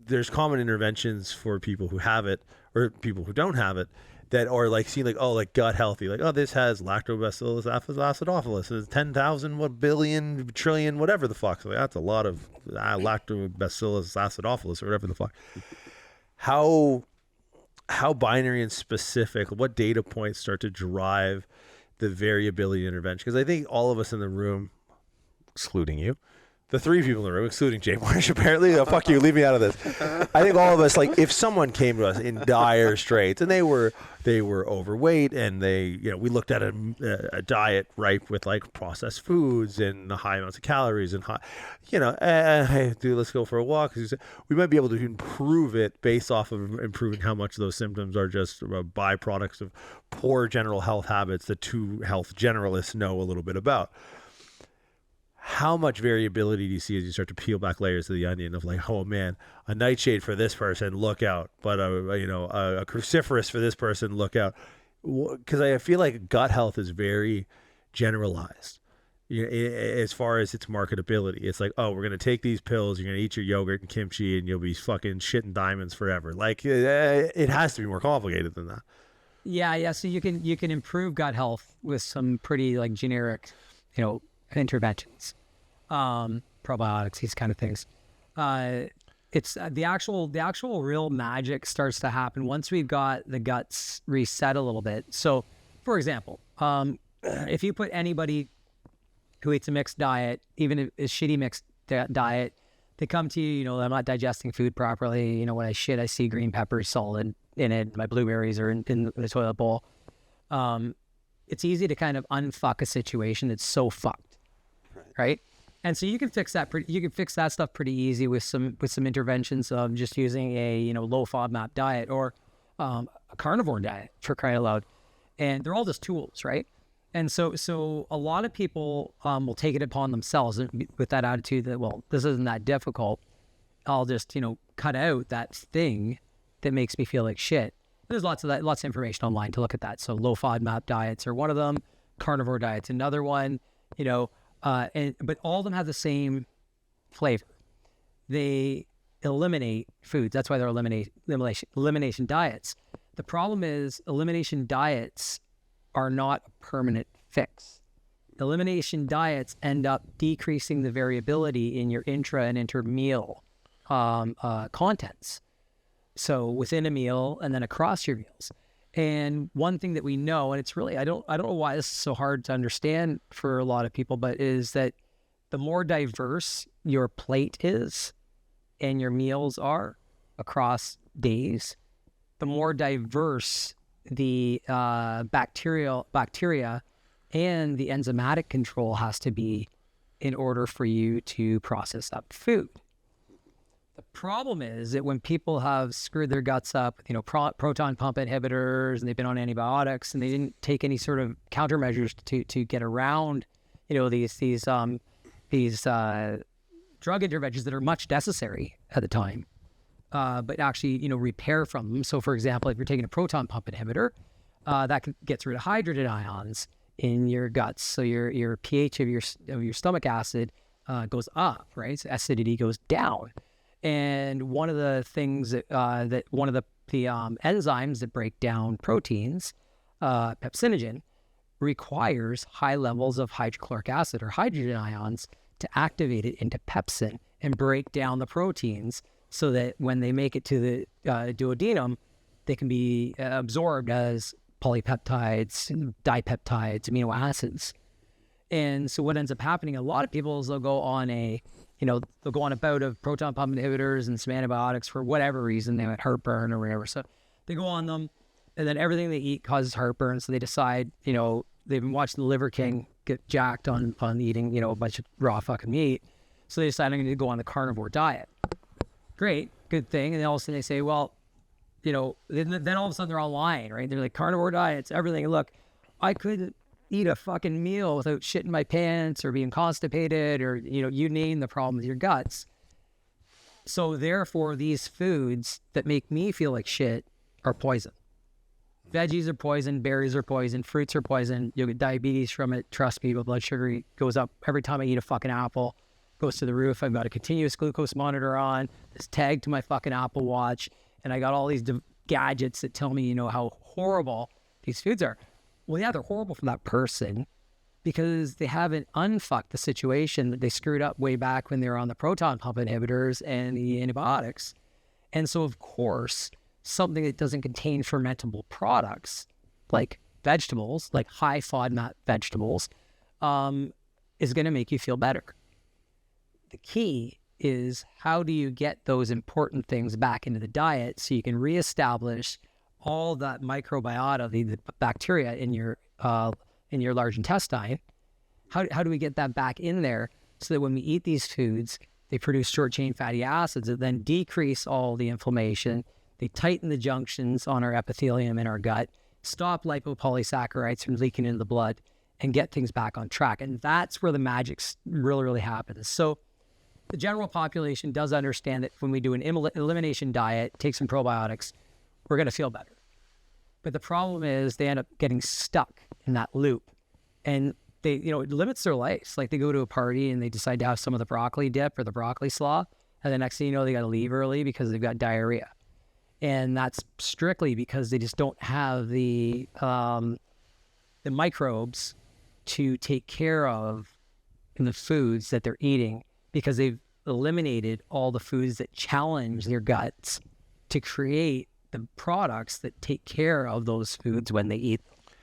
there's common interventions for people who have it or people who don't have it that are like seeing like, oh, like gut healthy, like, oh, this has lactobacillus acidophilus, it's 10,000 what billion trillion whatever the fuck. So like, that's a lot of lactobacillus acidophilus or whatever the fuck. How binary and specific, what data points start to drive the variability intervention? Because I think all of us in the room, excluding you, the three people in the room, excluding Jay Marsh, apparently, oh, fuck you, leave me out of this. I think all of us, like, if someone came to us in dire straits and they were overweight and we looked at a diet ripe with like processed foods and high amounts of calories and high, hey, dude, let's go for a walk. We might be able to improve it based off of improving how much those symptoms are just byproducts of poor general health habits that two health generalists know a little bit about. How much variability do you see as you start to peel back layers of the onion of like, oh man, a nightshade for this person, look out, but a cruciferous for this person, look out? Because I feel like gut health is very generalized as far as its marketability. It's like, oh, we're going to take these pills, you're going to eat your yogurt and kimchi and you'll be fucking shitting diamonds forever. Like it has to be more complicated than that. Yeah. So you can improve gut health with some pretty like generic, interventions, probiotics, these kind of things. It's the actual real magic starts to happen once we've got the guts reset a little bit. So, for example, if you put anybody who eats a mixed diet, even if it's shitty mixed diet, they come to you, I'm not digesting food properly. When I shit, I see green pepper solid in it. My blueberries are in the toilet bowl. It's easy to kind of unfuck a situation that's so fucked. Right. And so you can fix that stuff pretty easy with some interventions of just using a, low FODMAP diet or a carnivore diet, for crying out loud. And they're all just tools, right? And so a lot of people will take it upon themselves with that attitude that, well, this isn't that difficult. I'll just, cut out that thing that makes me feel like shit. There's lots of information online to look at that. So low FODMAP diets are one of them. Carnivore diet's another one, but all of them have the same flavor. They eliminate foods. That's why they're elimination diets. The problem is elimination diets are not a permanent fix. Elimination diets end up decreasing the variability in your intra and intermeal contents. So within a meal and then across your meals. And one thing that we know, and it's really, I don't know why this is so hard to understand for a lot of people, but is that the more diverse your plate is and your meals are across days, the more diverse the bacteria and the enzymatic control has to be in order for you to process up food. The problem is that when people have screwed their guts up, proton pump inhibitors, and they've been on antibiotics, and they didn't take any sort of countermeasures to get around, these drug interventions that are much necessary at the time, but actually, repair from them. So, for example, if you're taking a proton pump inhibitor, that gets rid of hydrogen ions in your guts, so your pH of your stomach acid goes up, right? So acidity goes down. And one of the things that one of the enzymes that break down proteins, pepsinogen, requires high levels of hydrochloric acid or hydrogen ions to activate it into pepsin and break down the proteins so that when they make it to the duodenum, they can be absorbed as polypeptides, dipeptides, amino acids. And so what ends up happening, a lot of people is they'll go on a bout of proton pump inhibitors and some antibiotics for whatever reason. They have heartburn or whatever. So they go on them, and then everything they eat causes heartburn. So they decide, they've been watching the Liver King get jacked on eating, a bunch of raw fucking meat. So they decide I'm going to go on the carnivore diet. Great, good thing. And then all of a sudden they say, well, then all of a sudden they're online, right? They're like, carnivore diets, everything. Look, I couldn't eat a fucking meal without shitting my pants or being constipated or, you name the problem with your guts. So therefore, these foods that make me feel like shit are poison. Veggies are poison, berries are poison, fruits are poison. You'll get diabetes from it. Trust me, my blood sugar goes up every time I eat a fucking apple. goes to the roof. I've got a continuous glucose monitor on, this tag to my fucking Apple Watch, and I got all these gadgets that tell me, you know, how horrible these foods are. Well, yeah, they're horrible for that person because they haven't unfucked the situation that they screwed up way back when they were on the proton pump inhibitors and the antibiotics. And so, of course, something that doesn't contain fermentable products, like vegetables, like high FODMAP vegetables, is going to make you feel better. The key is, how do you get those important things back into the diet so you can reestablish all that microbiota, the bacteria in your large intestine? How do we get that back in there so that when we eat these foods, they produce short-chain fatty acids that then decrease all the inflammation, they tighten the junctions on our epithelium in our gut, stop lipopolysaccharides from leaking into the blood, and get things back on track. And that's where the magic really, really happens. So the general population does understand that when we do an elimination diet, take some probiotics, we're going to feel better. But the problem is they end up getting stuck in that loop. And they, you know, it limits their lives. Like, they go to a party and they decide to have some of the broccoli dip or the broccoli slaw. And the next thing you know, they got to leave early because they've got diarrhea. And that's strictly because they just don't have the microbes to take care of in the foods that they're eating, because they've eliminated all the foods that challenge their guts to create the products that take care of those foods when they eat them.